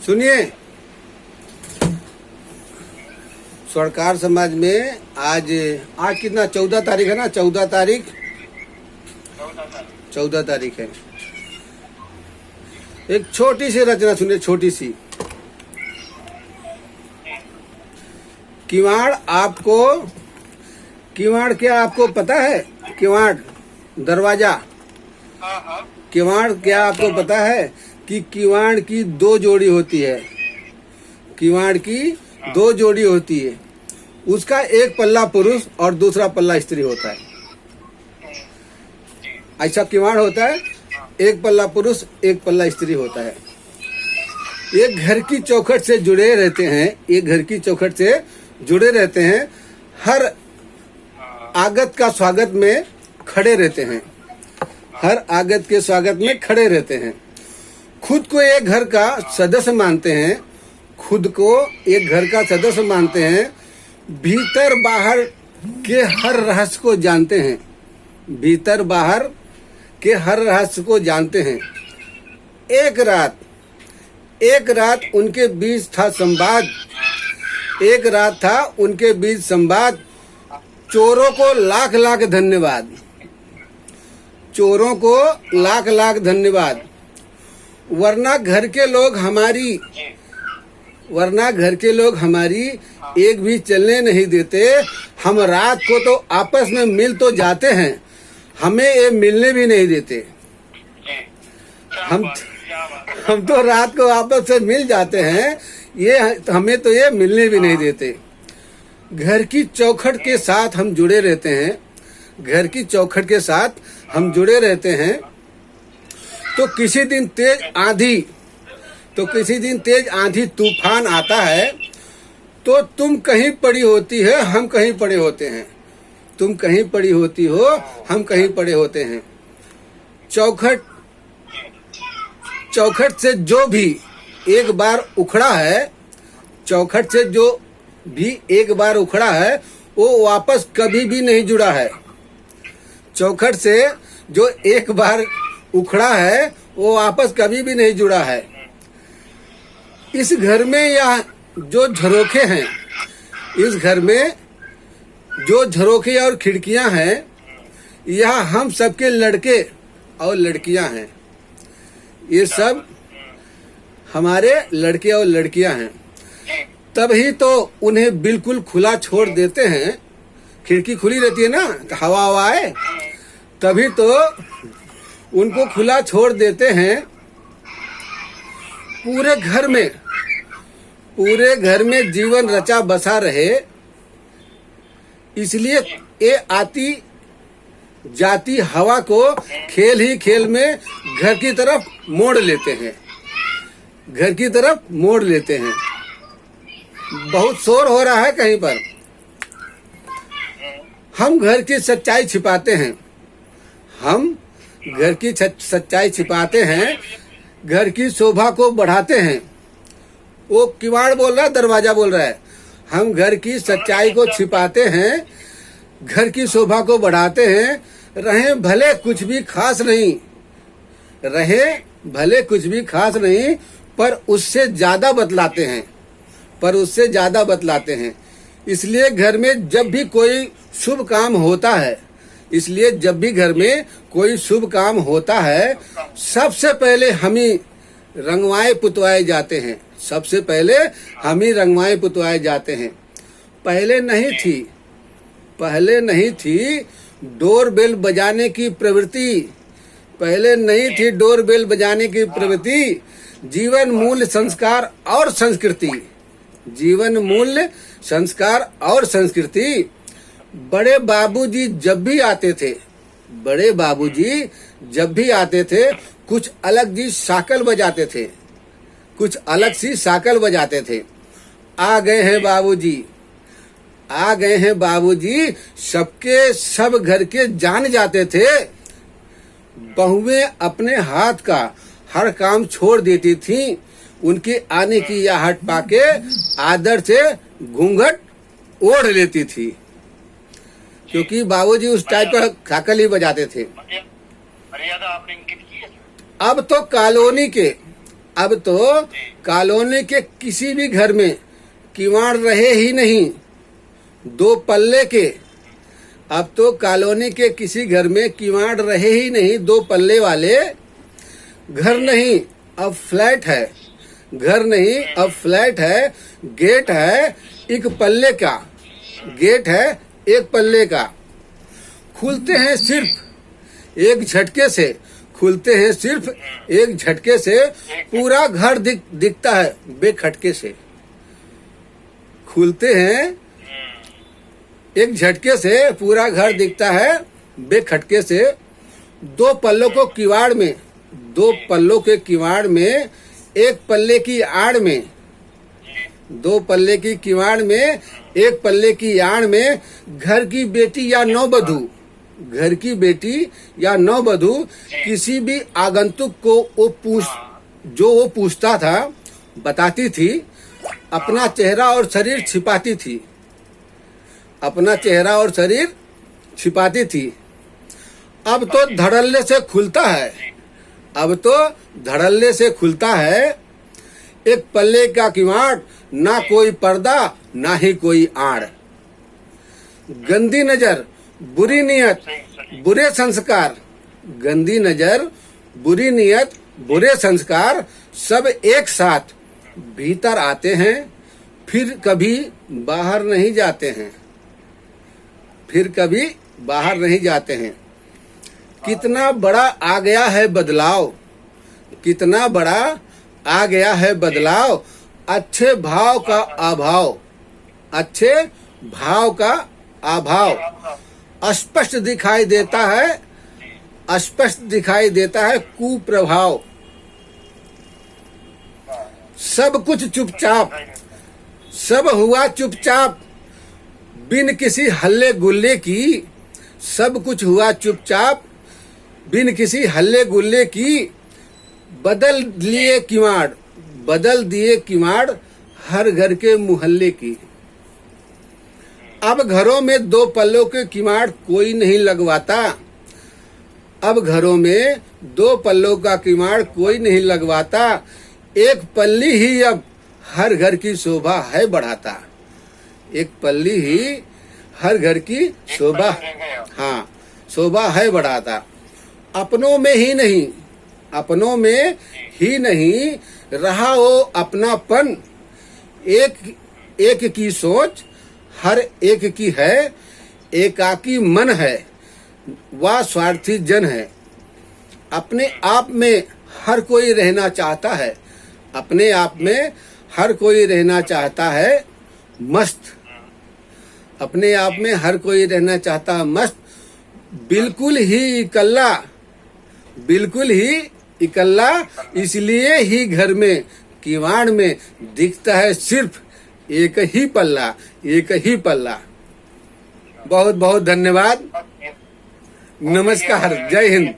सुनिए, स्वर्णकार समाज में आज कितना 14 तारीख है ना? 14 तारीख है। एक छोटी सी रचना सुनिए, छोटी सी। किवाड़ क्या आपको पता है? किवाड़ दरवाजा, किवाड़ क्या आपको पता है कि किवाड़ की 2 जोड़ी होती है? किवाड़ की 2 जोड़ी होती है। उसका एक पल्ला पुरुष और दूसरा पल्ला स्त्री होता है। ऐसा किवाड़ होता है, एक पल्ला पुरुष एक पल्ला स्त्री होता है। ये घर की चौखट से जुड़े रहते हैं, ये घर की चौखट से जुड़े रहते हैं। हर आगत का स्वागत में खड़े रहते हैं, हर आगत के स्वागत में खड़े रहते हैं। खुद को एक घर का सदस्य मानते हैं, खुद को एक घर का सदस्य मानते हैं। भीतर बाहर के हर रहस्य को जानते हैं, भीतर बाहर के हर रहस्य को जानते हैं। एक रात उनके बीच था संवाद, एक रात था उनके बीच संवाद। चोरों को लाख लाख धन्यवाद, चोरों को लाख लाख धन्यवाद। वरना घर के लोग हमारी एक भी चलने नहीं देते। हम रात को तो आपस में मिल तो जाते हैं, हमें ये मिलने भी नहीं देते। हम तो रात को आपस में मिल जाते हैं, ये हमें तो ये मिलने भी नहीं देते। घर की चौखट के साथ हम जुड़े रहते हैं, घर की चौखट के साथ हम जुड़े रहते हैं। तो किसी दिन तेज आंधी तूफान आता है, तो तुम कहीं पड़ी होती है, हम कहीं पड़े होते हैं। तुम कहीं पड़ी होती हो, हम कहीं पड़े होते हैं। चौखट से जो भी एक बार उखड़ा है, चौखट से जो भी एक बार उखड़ा है, वो वापस कभी भी नहीं जुड़ा है। चौखट से जो एक बार उखड़ा है, वो वापस कभी भी नहीं जुड़ा है। इस घर में यह जो झरोखे हैं, इस घर में जो झरोखे और खिड़कियां हैं, यह हम सबके लड़के और लड़कियां हैं। ये सब हमारे लड़के और लड़कियां हैं। तभी तो उन्हें बिल्कुल खुला छोड़ देते हैं। खिड़की खुली रहती है ना, तो हवा आए, तभी तो उनको खुला छोड़ देते हैं। पूरे घर में जीवन रचा बसा रहे, इसलिए ये आती जाती हवा को खेल ही खेल में घर की तरफ मोड़ लेते हैं, घर की तरफ मोड़ लेते हैं। बहुत शोर हो रहा है कहीं पर। हम घर की सच्चाई छिपाते हैं, हम घर की सच्चाई छिपाते हैं, घर की शोभा को बढ़ाते हैं। वो किवाड़ बोल रहा है, दरवाजा बोल रहा है। हम घर की सच्चाई को छिपाते हैं, घर की शोभा को बढ़ाते हैं। रहे भले कुछ भी खास नहीं, पर उससे ज्यादा बतलाते हैं। इसलिए घर में जब भी कोई शुभ काम होता है, सबसे पहले हम ही रंगवाए पुतवाए जाते हैं। सबसे पहले हम ही रंगवाए पुतवाए जाते हैं। पहले नहीं थी डोर बेल बजाने की प्रवृत्ति, जीवन मूल्य संस्कार और संस्कृति। बड़े बाबूजी जब भी आते थे, कुछ अलग सी साकल बजाते थे। आ गए हैं बाबूजी, सबके सब घर के जान जाते थे। बहुएं अपने हाथ का हर काम छोड़ देती थीं। उनके आने की यह हट पाके आदर से घूंघट ओढ़ लेती थी, क्योंकि बाबूजी उस टाइप का साकल ही बजाते थे। अब तो अब तो कॉलोनी के किसी भी घर में किवाड़ रहे ही नहीं 2 पल्ले के। अब तो कॉलोनी के किसी घर में किवाड़ रहे ही नहीं 2 पल्ले वाले। घर नहीं अब फ्लैट है, घर नहीं अब फ्लैट है। गेट है 1 पल्ले का, गेट है 1 पल्ले का। खुलते हैं सिर्फ एक झटके से, खुलते हैं सिर्फ एक झटके से। पूरा घर दिखता है बेखटके से। खुलते हैं एक झटके से, पूरा घर दिखता है बेखटके से। 2 पल्लों को किवाड़ में, 2 पल्लों के किवाड़ में 1 पल्ले की आड़ में, 2 पल्ले की किवाड़ में 1 पल्ले की आड़ में घर की बेटी या नौवधू, घर की बेटी या नौवधू किसी भी आगंतुक को वो पूछता था, बताती थी, अपना चेहरा और शरीर छिपाती थी, अपना चेहरा और शरीर छिपाती थी। अब तो धड़ल्ले से खुलता है, अब तो धड़ल्ले से खुलता है 1 पल्ले का किवाड़। ना कोई पर्दा ना ही कोई आड़। गंदी नजर, बुरी नियत, बुरे संस्कार, गंदी नजर, बुरी नियत, बुरे संस्कार सब एक साथ भीतर आते हैं, फिर कभी बाहर नहीं जाते हैं, फिर कभी बाहर नहीं जाते हैं। कितना बड़ा आ गया है बदलाव, कितना बड़ा आ गया है बदलाव। अच्छे भाव का अभाव, अच्छे भाव का अभाव। स्पष्ट दिखाई देता है, स्पष्ट दिखाई देता है कुप्रभाव। सब कुछ चुपचाप, सब हुआ चुपचाप बिन किसी हल्ले गुल्ले की। सब कुछ हुआ चुपचाप बिन किसी हल्ले गुल्ले की। बदल लिए किवाड़, बदल दिए किवाड़ हर घर के मुहल्ले की। अब घरों में 2 पल्लों के किवाड़ कोई नहीं लगवाता, अब घरों में 2 पल्लों का किवाड़ कोई नहीं लगवाता। 1 पल्ली ही अब हर घर की शोभा है बढ़ाता, 1 पल्ली ही हर घर की शोभा, हाँ, शोभा है बढ़ाता। अपनों में ही नहीं, अपनों में ही नहीं रहा वो अपनापन। एक की सोच हर एक की है, एकाकी मन है वह स्वार्थी जन है। अपने आप में हर कोई रहना चाहता है, अपने आप में हर कोई रहना चाहता है मस्त, अपने आप में हर कोई रहना चाहता है मस्त। बिल्कुल ही इकल्ला, बिल्कुल ही इकल्ला, इसलिए ही घर में किवाड़ में दिखता है सिर्फ एक ही पल्ला, एक ही पल्ला। बहुत बहुत धन्यवाद, नमस्कार, जय हिंद।